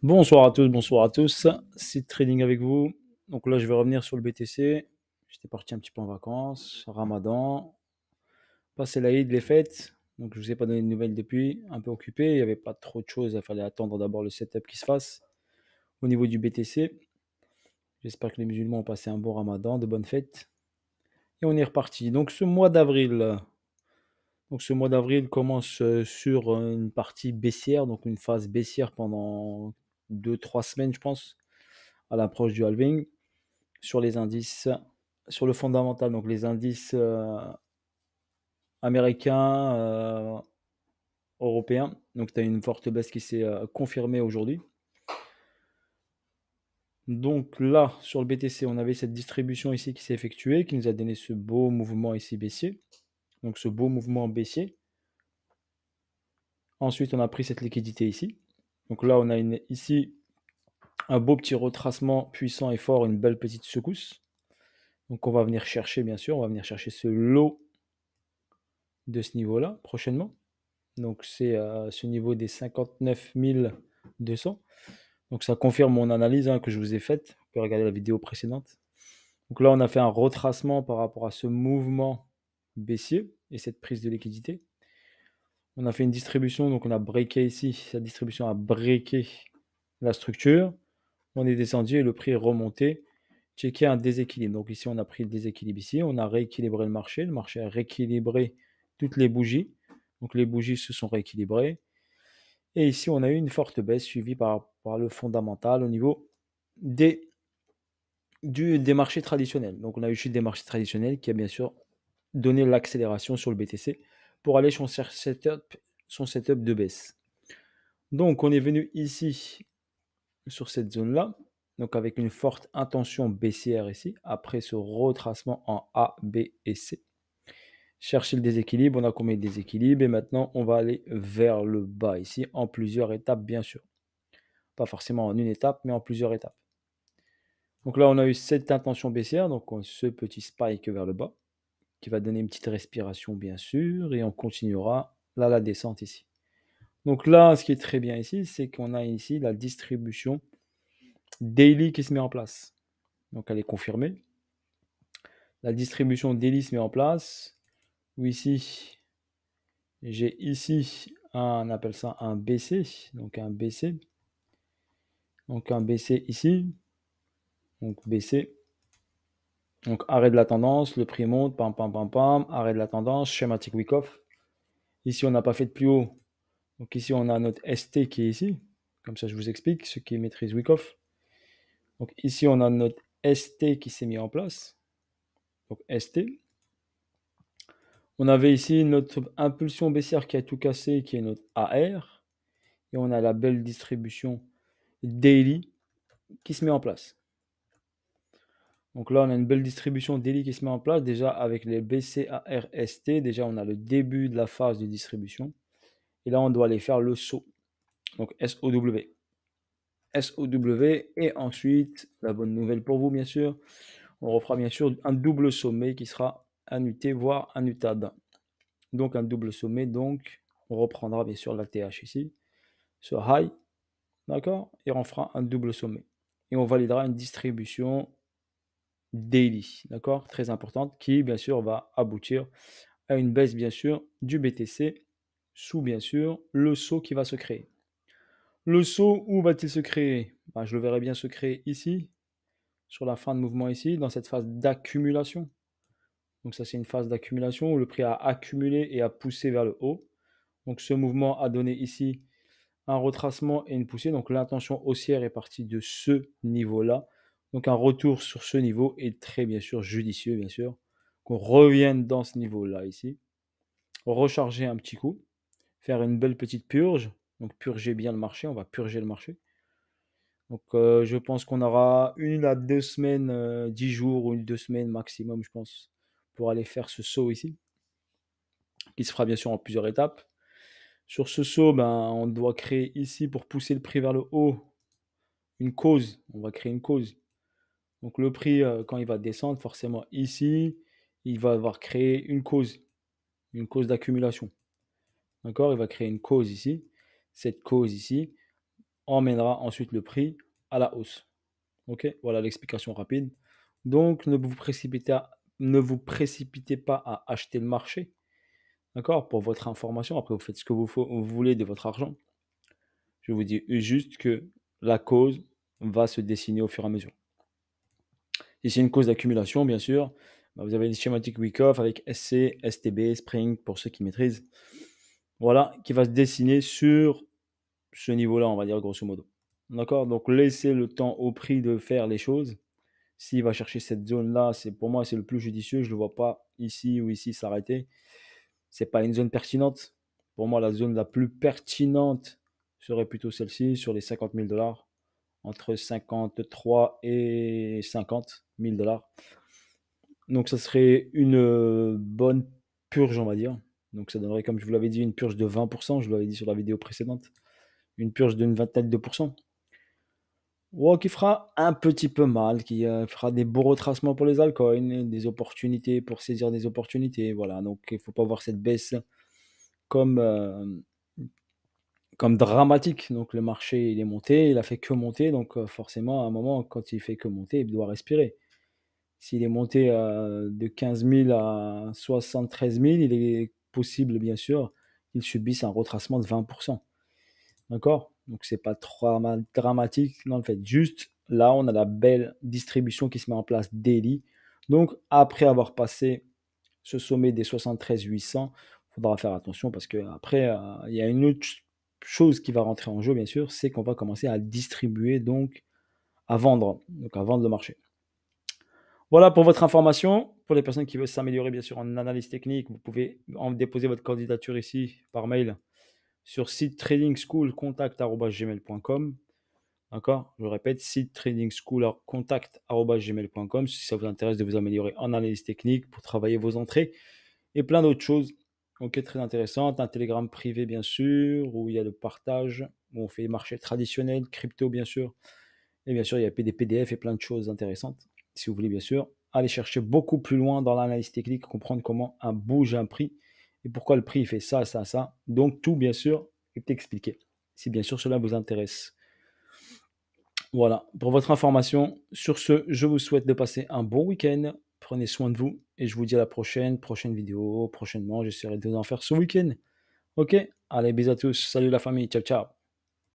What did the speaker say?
Bonsoir à tous, c'est Trading avec vous. Donc là, je vais revenir sur le BTC. J'étais parti un petit peu en vacances, Ramadan, passé l'Aïd, les fêtes. Donc je vous ai pas donné de nouvelles depuis, un peu occupé, il n'y avait pas trop de choses, il fallait attendre d'abord le setup qui se fasse au niveau du BTC. J'espère que les musulmans ont passé un bon Ramadan, de bonnes fêtes. Et on est reparti. Donc ce mois d'avril commence sur une partie baissière, donc une phase baissière pendant 2 3 semaines, je pense, à l'approche du halving. Sur les indices, sur le fondamental, donc les indices américains, européens. Donc tu as une forte baisse qui s'est confirmée aujourd'hui. Donc là, sur le BTC, on avait cette distribution ici qui s'est effectuée, qui nous a donné ce beau mouvement ici baissier. Donc ce beau mouvement baissier. Ensuite, on a pris cette liquidité ici. Donc là, on a ici un beau petit retracement puissant et fort, une belle petite secousse. Donc on va venir chercher, bien sûr, on va venir chercher ce lot de ce niveau-là prochainement. Donc c'est ce niveau des 59 200. Donc ça confirme mon analyse que je vous ai faite. Vous pouvez regarder la vidéo précédente. Donc là, on a fait un retracement par rapport à ce mouvement baissier et cette prise de liquidité. On a fait une distribution, donc on a breaké ici. Cette distribution a breaké la structure. On est descendu et le prix est remonté. Checker un déséquilibre. Donc ici, on a pris le déséquilibre ici. On a rééquilibré le marché. Le marché a rééquilibré toutes les bougies. Donc les bougies se sont rééquilibrées. Et ici, on a eu une forte baisse suivie par le fondamental au niveau des, des marchés traditionnels. Donc, on a eu une chute des marchés traditionnels qui a bien sûr donné l'accélération sur le BTC pour aller sur son setup de baisse. Donc, on est venu ici sur cette zone-là, donc avec une forte intention baissière ici, après ce retracement en A, B et C. Chercher le déséquilibre, on a combien de déséquilibre et maintenant on va aller vers le bas ici en plusieurs étapes bien sûr. Pas forcément en une étape, mais en plusieurs étapes. Donc là, on a eu cette intention baissière, donc ce petit spike vers le bas, qui va donner une petite respiration, bien sûr, et on continuera là la descente ici. Donc là, ce qui est très bien ici, c'est qu'on a ici la distribution daily qui se met en place. Donc elle est confirmée. La distribution daily se met en place. Où ici, j'ai ici on appelle ça un BC, donc un BC. Donc un BC ici, donc BC. Donc arrêt de la tendance, le prix monte, pam pam pam pam, arrêt de la tendance, schématique Wyckoff. Ici, on n'a pas fait de plus haut. Donc ici, on a notre ST qui est ici. Comme ça, je vous explique ce qui maîtrise Wyckoff. Donc ici, on a notre ST qui s'est mis en place. Donc ST. On avait ici notre impulsion baissière qui a tout cassé, qui est notre AR. Et on a la belle distribution daily qui se met en place. Donc là, on a une belle distribution daily qui se met en place. Déjà, avec les BCARST, déjà, on a le début de la phase de distribution. Et là, on doit aller faire le saut. Donc SOW. SOW. Et ensuite, la bonne nouvelle pour vous, bien sûr, on refera bien sûr un double sommet qui sera un UT, voire un UTAD. Donc un double sommet. Donc, on reprendra bien sûr la TH ici, ce high. D'accord. Et on fera un double sommet. Et on validera une distribution daily, d'accord, très importante, qui bien sûr va aboutir à une baisse bien sûr du BTC sous bien sûr le saut qui va se créer. Le saut, où va-t-il se créer? Je le verrai bien se créer ici, sur la fin de mouvement ici, dans cette phase d'accumulation. Donc ça c'est une phase d'accumulation où le prix a accumulé et a poussé vers le haut. Donc ce mouvement a donné ici un retracement et une poussée. Donc l'intention haussière est partie de ce niveau-là. Donc un retour sur ce niveau est très bien sûr judicieux, bien sûr. Qu'on revienne dans ce niveau-là ici. Recharger un petit coup. Faire une belle petite purge. Donc purger bien le marché. On va purger le marché. Donc je pense qu'on aura 1 à 2 semaines, 10 jours ou 2 semaines maximum, je pense, pour aller faire ce saut ici. Qui se fera bien sûr en plusieurs étapes. Sur ce saut, on doit créer ici pour pousser le prix vers le haut une cause. On va créer une cause. Donc le prix, quand il va descendre, forcément ici, il va avoir créé une cause d'accumulation. D'accord? Il va créer une cause ici. Cette cause ici emmènera ensuite le prix à la hausse. OK? Voilà l'explication rapide. Donc ne vous précipitez pas à acheter le marché, d'accord? Pour votre information, après vous faites ce que vous voulez de votre argent. Je vous dis juste que la cause va se dessiner au fur et à mesure. Si c'est une cause d'accumulation, bien sûr, bah, vous avez les schématiques Wyckoff avec SC, STB, Spring, pour ceux qui maîtrisent. Voilà, qui va se dessiner sur ce niveau-là, on va dire grosso modo. D'accord? Donc laissez le temps au prix de faire les choses. S'il va chercher cette zone-là, pour moi, c'est le plus judicieux. Je ne le vois pas ici ou ici s'arrêter. C'est pas une zone pertinente. Pour moi, la zone la plus pertinente serait plutôt celle-ci, sur les 50 000 dollars, entre 53 et 50 000 dollars. Donc, ça serait une bonne purge, on va dire. Donc, ça donnerait, comme je vous l'avais dit, une purge de 20%. Je vous l'avais dit sur la vidéo précédente. Une purge d'une vingtaine de pourcents. Ouais, qui fera un petit peu mal, qui fera des beaux retracements pour les altcoins, des opportunités pour saisir des opportunités. Voilà, donc il ne faut pas voir cette baisse comme, comme dramatique. Donc le marché, il est monté, il a fait que monter. Donc forcément, à un moment, quand il fait que monter, il doit respirer. S'il est monté de 15 000 à 73 000, il est possible, bien sûr, qu'il subisse un retracement de 20%. D'accord? Donc c'est pas trop dramatique. Non, en fait, juste là, on a la belle distribution qui se met en place daily. Donc après avoir passé ce sommet des 73 800, il faudra faire attention parce qu'après, il y a une autre chose qui va rentrer en jeu, bien sûr, c'est qu'on va commencer à distribuer, donc à vendre le marché. Voilà pour votre information. Pour les personnes qui veulent s'améliorer, bien sûr, en analyse technique, vous pouvez en déposer votre candidature ici par mail sur site tradingschoolcontact@gmail.com. D'accord? Je répète, site tradingschoolcontact@gmail.com si ça vous intéresse de vous améliorer en analyse technique pour travailler vos entrées et plein d'autres choses. Ok, très intéressantes. Un Telegram privé, bien sûr, où il y a le partage, où on fait les marchés traditionnels, crypto, bien sûr. Et bien sûr, il y a des PDF et plein de choses intéressantes. Si vous voulez, bien sûr, aller chercher beaucoup plus loin dans l'analyse technique, comprendre comment bouge un prix et pourquoi le prix fait ça, ça, ça. Donc, tout, bien sûr, est expliqué. Si bien sûr cela vous intéresse. Voilà, pour votre information. Sur ce, je vous souhaite de passer un bon week-end. Prenez soin de vous et je vous dis à la prochaine vidéo, prochainement. J'essaierai de vous en faire ce week-end. Ok? Allez, bisous à tous. Salut la famille. Ciao, ciao.